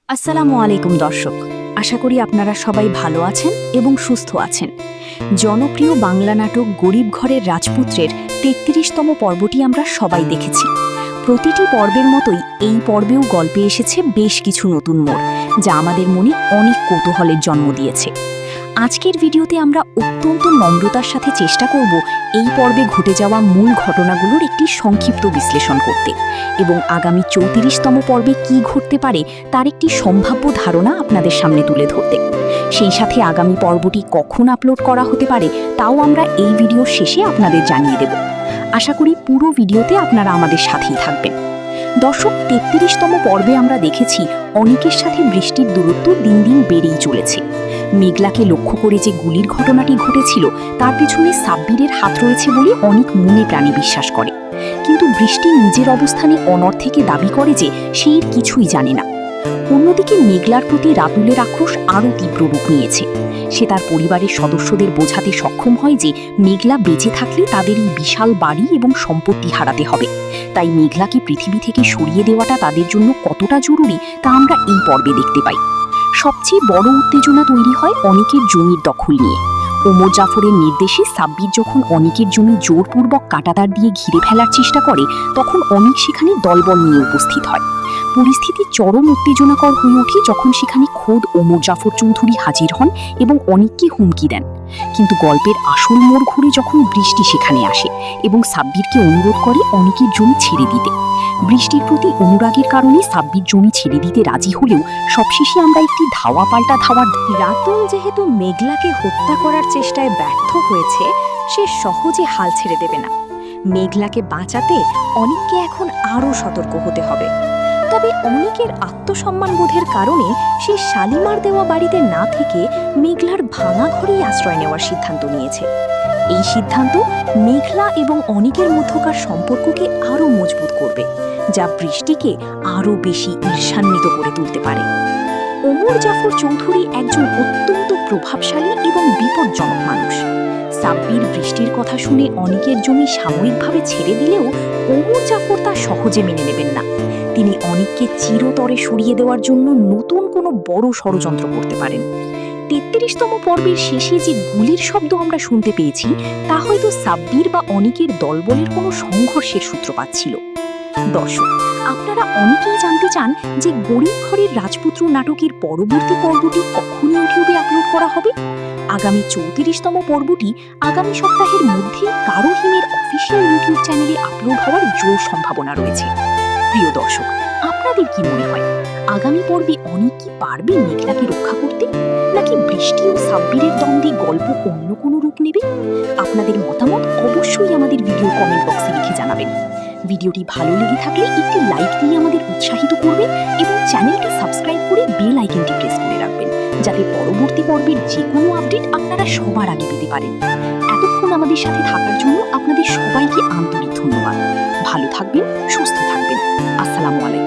আসসালামু আলাইকুম দর্শক, আশা করি আপনারা সবাই ভালো আছেন এবং সুস্থ আছেন। জনপ্রিয় বাংলা নাটক গরিব ঘরের রাজপুত্রের ৩৩তম পর্বটি আমরা সবাই দেখেছি। প্রতিটি পর্বের মতোই এই পর্বেও গল্পে এসেছে বেশ কিছু নতুন মোড়, যা আমাদের মনে অনেক কৌতূহলের জন্ম দিয়েছে। আজকের ভিডিওতে আমরা অত্যন্ত নম্রতার সাথে চেষ্টা করব এই পর্বে ঘটে যাওয়া মূল ঘটনাগুলোর একটি সংক্ষিপ্ত বিশ্লেষণ করতে এবং আগামী ৩৪তম পর্বে কী ঘটতে পারে তার একটি সম্ভাব্য ধারণা আপনাদের সামনে তুলে ধরতে। সেই সাথে আগামী পর্বটি কখন আপলোড করা হতে পারে তাও আমরা এই ভিডিওর শেষে আপনাদের জানিয়ে দেব। আশা করি পুরো ভিডিওতে আপনারা আমাদের সাথেই থাকবেন। দর্শক, ৩৩তম পর্বে আমরা দেখেছি অনিকের সাথে বৃষ্টির দূরত্ব দিন দিন বেড়েই চলেছে। মেঘলাকে লক্ষ্য করে যে গুলির ঘটনাটি ঘটেছিল তার পেছনে সাব্বিরের হাত রয়েছে বলে অনেক মনে প্রাণে বিশ্বাস করে, কিন্তু বৃষ্টি নিজের অবস্থানে অনর থেকে দাবি করে যে সে এর কিছুই জানে না। অন্যদিকে মেঘলার প্রতি রাতুলের আক্রোশ আরও তীব্র রূপ নিয়েছে। সে তার পরিবারের সদস্যদের বোঝাতে সক্ষম হয় যে মেঘলা বেঁচে থাকলে তাদের এই বিশাল বাড়ি এবং সম্পত্তি হারাতে হবে, তাই মেঘলাকে পৃথিবী থেকে সরিয়ে দেওয়াটা তাদের জন্য কতটা জরুরি তা আমরা এই পর্বে দেখতে পাই। সবচেয়ে বড় উত্তেজনা তৈরি হয় অনিকের জমির দখল নিয়ে। ওমর জাফরের নির্দেশে সাব্বির যখন অনিকের জমি জোরপূর্বক কাঁটাতার দিয়ে ঘিরে ফেলার চেষ্টা করে, তখন অনিক সেখানে দলবল নিয়ে উপস্থিত হয়। পরিস্থিতি চরম উত্তেজনাকর হয়ে ওঠে যখন সেখানে খোদ ওমর জাফর চৌধুরী হাজির হন এবং অনিককে হুমকি দেন। কিন্তু গল্পের আসল মোড় ঘুরে যখন বৃষ্টি সেখানে আসে এবং সাব্বিরকে অনুরোধ করে অনিকের জমি ছেড়ে দিতে। বৃষ্টির প্রতি অনুরাগের কারণে সাব্বির জমি ছেড়ে দিতে রাজি হলেও সবশেষে আমরা একটি ধাওয়া পাল্টা ধাওয়ার রাতুল যেহেতু মেঘলাকে হত্যা করার চেষ্টায় ব্যর্থ হয়েছে, সে সহজে হাল ছেড়ে দেবে না। মেঘলাকে বাঁচাতে অনিককে এখন আরও সতর্ক হতে হবে। তবে অনিকের আত্মসম্মানবোধের কারণে সে শালিমার দেওয়া বাড়িতে না থেকে মেঘলার ভাঙা ঘরেই আশ্রয় নেওয়ার সিদ্ধান্ত নিয়েছে। এই সিদ্ধান্ত মেঘলা এবং অনিকের মধ্যকার সম্পর্ককে আরও মজবুত করবে, যা বৃষ্টিকে আরও বেশি ঈর্ষান্বিত করে তুলতে পারে। ওমর জাফর চৌধুরী একজন অত্যন্ত প্রভাবশালী এবং বিপজ্জনক মানুষ। সাব্বির বৃষ্টির কথা শুনে অনিকের জমি সাময়িকভাবে ছেড়ে দিলেও ওমর জাফর তা সহজে মেনে নেবেন না। তিনি অনিককে চিরতরে সরিয়ে দেওয়ার জন্য নতুন কোনো বড় ষড়যন্ত্র করতে পারেন। ৩৩তম পর্বের শেষে যে গুলির শব্দ আমরা শুনতে পেয়েছি তা হয়তো সাব্বির বা অনিকের দলবলের কোনো সংঘর্ষের সূত্রপাত ছিল। দর্শক, আপনারা অনেকেই জানতে চান যে গরিব ঘরের রাজপুত্র নাটকের পরবর্তী পর্বটি কখন ইউটিউবে আপলোড করা হবে। আগামী ৩৪তম পর্বটি আগামী সপ্তাহের মধ্যেই কারো হিমের অফিসিয়াল ইউটিউব চ্যানেলে আপলোড হওয়ার জোর সম্ভাবনা রয়েছে। প্রিয় দর্শক, আপনাদের কি মনে হয় আগামী পর্বে অনিক কি পারবে মেঘলাকে রক্ষা করতে, নাকি বৃষ্টি ও সাব্বিরের দ্বন্দ্বে গল্প অন্য কোনো রূপ নেবে? আপনাদের মতামত অবশ্যই আমাদের ভিডিও কমেন্ট বক্সে লিখে জানাবেন। ভিডিওটি ভালো লেগে থাকলে একটি লাইক দিয়ে আমাদের উৎসাহিত করবেন এবং চ্যানেলটি সাবস্ক্রাইব করে বেল আইকনটি প্রেস করে রাখবেন, যাতে পরবর্তী পর্বের যে কোনো আপডেট আপনারা সবার আগে পেতে পারেন। এতক্ষণ আমাদের সাথে থাকার জন্য আপনাদের সবাইকে আন্তরিক ধন্যবাদ। ভালো থাকবেন, সুস্থ থাকবেন। আসসালামু আলাইকুম।